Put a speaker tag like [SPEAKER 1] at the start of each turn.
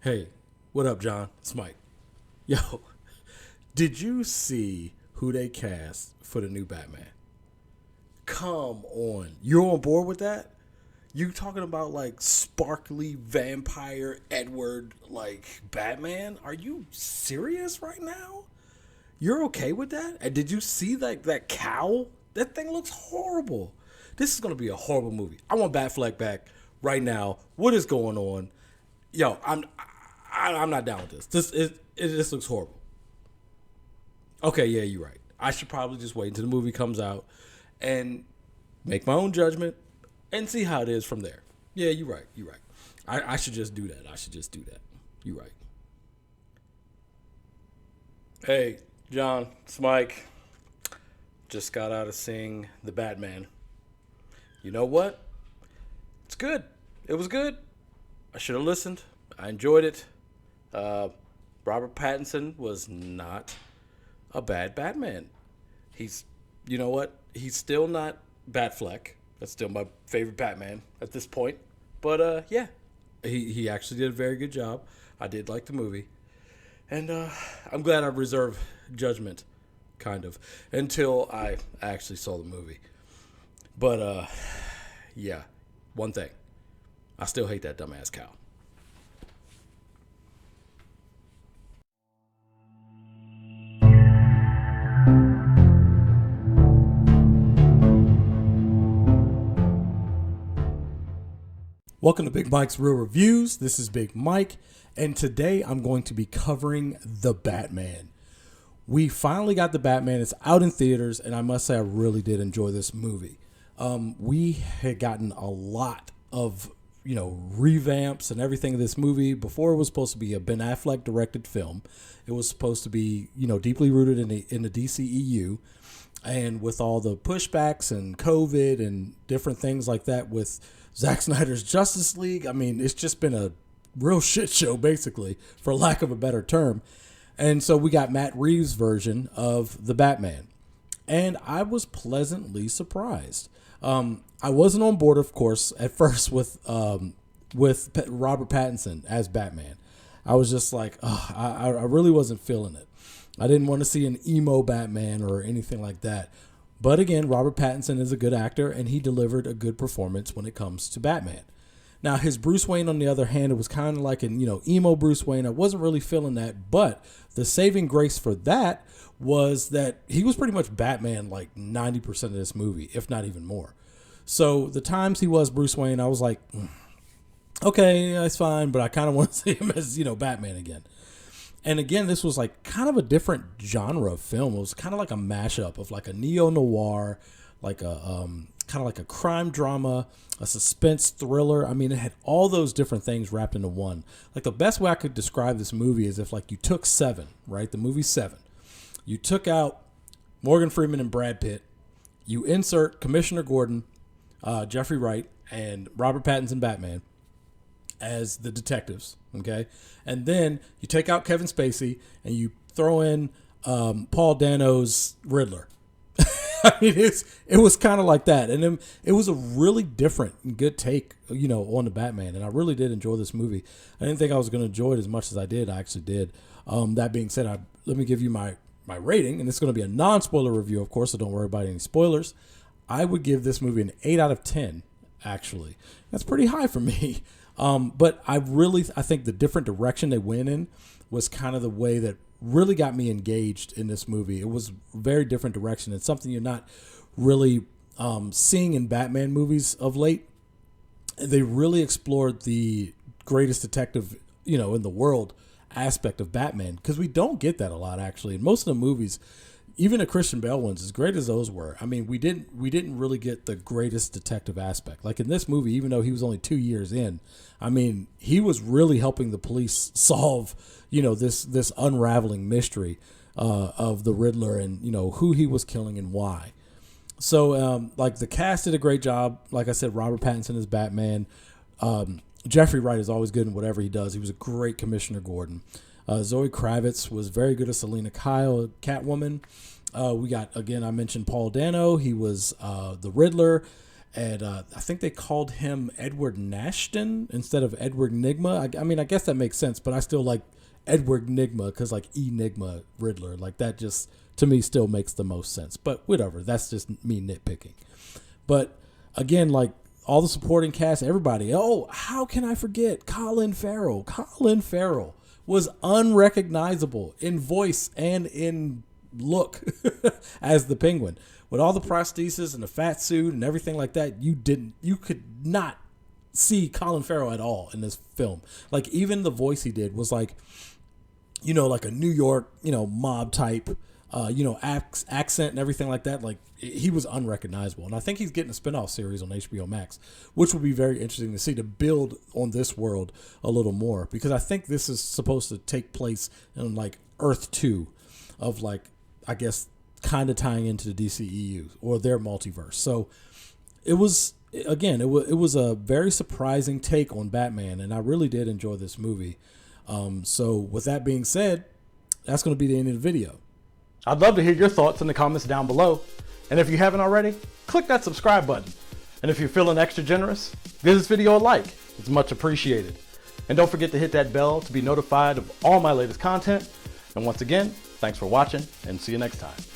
[SPEAKER 1] Hey, what up, John? It's Mike. Yo, did you see who they cast for the new Batman? Come on. You're on board with that? You talking about like sparkly vampire Edward like Batman? Are you serious right now? You're okay with that? And did you see that cowl? That thing looks horrible. This is gonna be a horrible movie. I want Batfleck back right now. What is going on? Yo, I'm not down with this. This looks horrible. Okay, yeah, you're right. I should probably just wait until the movie comes out and make my own judgment and see how it is from there. Yeah, you're right. You're right. I should just do that. You're right. Hey, John, it's Mike. Just got out of seeing The Batman. You know what? It's good. It was good. I should have listened. I enjoyed it. Robert Pattinson was not a bad Batman. You know what? He's still not Batfleck. That's still my favorite Batman at this point. But yeah, he actually did a very good job. I did like the movie, and I'm glad I reserved judgment, kind of, until I actually saw the movie. But yeah, one thing, I still hate that dumbass cow. Welcome to Big Mike's Real Reviews. This is Big Mike, and today I'm going to be covering The Batman. We finally got The Batman. It's out in theaters, and I must say I really did enjoy this movie. We had gotten a lot of, revamps and everything of this movie. Before it was supposed to be a Ben Affleck directed film. It was supposed to be, deeply rooted in the DCEU. And with all the pushbacks and COVID and different things like that with Zack Snyder's Justice League, I mean, it's just been a real shit show, basically, for lack of a better term. And so we got Matt Reeves' version of The Batman. And I was pleasantly surprised. I wasn't on board, of course, at first with Robert Pattinson as Batman. I was just like, I really wasn't feeling it. I didn't want to see an emo Batman or anything like that. But again, Robert Pattinson is a good actor, and he delivered a good performance when it comes to Batman. Now, his Bruce Wayne, on the other hand, it was kind of like an emo Bruce Wayne. I wasn't really feeling that, but the saving grace for that was that he was pretty much Batman like 90% of this movie, if not even more. So the times he was Bruce Wayne, I was like, okay, that's fine, but I kind of want to see him as, Batman again. And again, this was like kind of a different genre of film. It was kind of like a mashup of like a neo-noir, like a kind of like a crime drama, a suspense thriller. I mean, it had all those different things wrapped into one. Like the best way I could describe this movie is if like you took Seven, right? The movie Seven. You took out Morgan Freeman and Brad Pitt. You insert Commissioner Gordon, Jeffrey Wright, and Robert Pattinson Batman as the detectives, okay? And then you take out Kevin Spacey and you throw in Paul Dano's Riddler. I mean, it was kind of like that. And then it was a really different and good take, on the Batman. And I really did enjoy this movie. I didn't think I was going to enjoy it as much as I did. I actually did. That being said, let me give you my rating. And it's going to be a non-spoiler review, of course, so don't worry about any spoilers. I would give this movie an 8 out of 10, actually. That's pretty high for me. But I think the different direction they went in was kind of the way that really got me engaged in this movie. It was a very different direction. It's something you're not really seeing in Batman movies of late. They really explored the greatest detective, in the world aspect of Batman, because we don't get that a lot, actually. In most of the movies, even the Christian Bale ones, as great as those were, I mean, we didn't really get the greatest detective aspect. Like in this movie, even though he was only 2 years in, I mean, he was really helping the police solve, this unraveling mystery of the Riddler and, who he was killing and why. So, like the cast did a great job. Like I said, Robert Pattinson is Batman. Jeffrey Wright is always good in whatever he does. He was a great Commissioner Gordon. Zoë Kravitz was very good as Selena Kyle, Catwoman. We got, again, I mentioned Paul Dano. He was the Riddler. And I think they called him Edward Nashton instead of Edward Nigma. I mean, I guess that makes sense, but I still like Edward Nigma because like Enigma Riddler, like that just to me still makes the most sense. But whatever, that's just me nitpicking. But again, like all the supporting cast, everybody. Oh, how can I forget Colin Farrell? Colin Farrell was unrecognizable in voice and in look as the Penguin. With all the prostheses and the fat suit and everything like that, you could not see Colin Farrell at all in this film. Like even the voice he did was like, you know, like a New York, you know, mob type, accent and everything like that. Like he was unrecognizable. And I think he's getting a spinoff series on HBO Max, which will be very interesting to see, to build on this world a little more, because I think this is supposed to take place in like Earth 2 of like, I guess, kind of tying into the DCEU or their multiverse. So it was, again, it was a very surprising take on Batman, and I really did enjoy this movie. So with that being said, that's going to be the end of the video. I'd love to hear your thoughts in the comments down below. And if you haven't already, click that subscribe button. And if you're feeling extra generous, give this video a like. It's much appreciated. And don't forget to hit that bell to be notified of all my latest content. And once again, thanks for watching, and see you next time.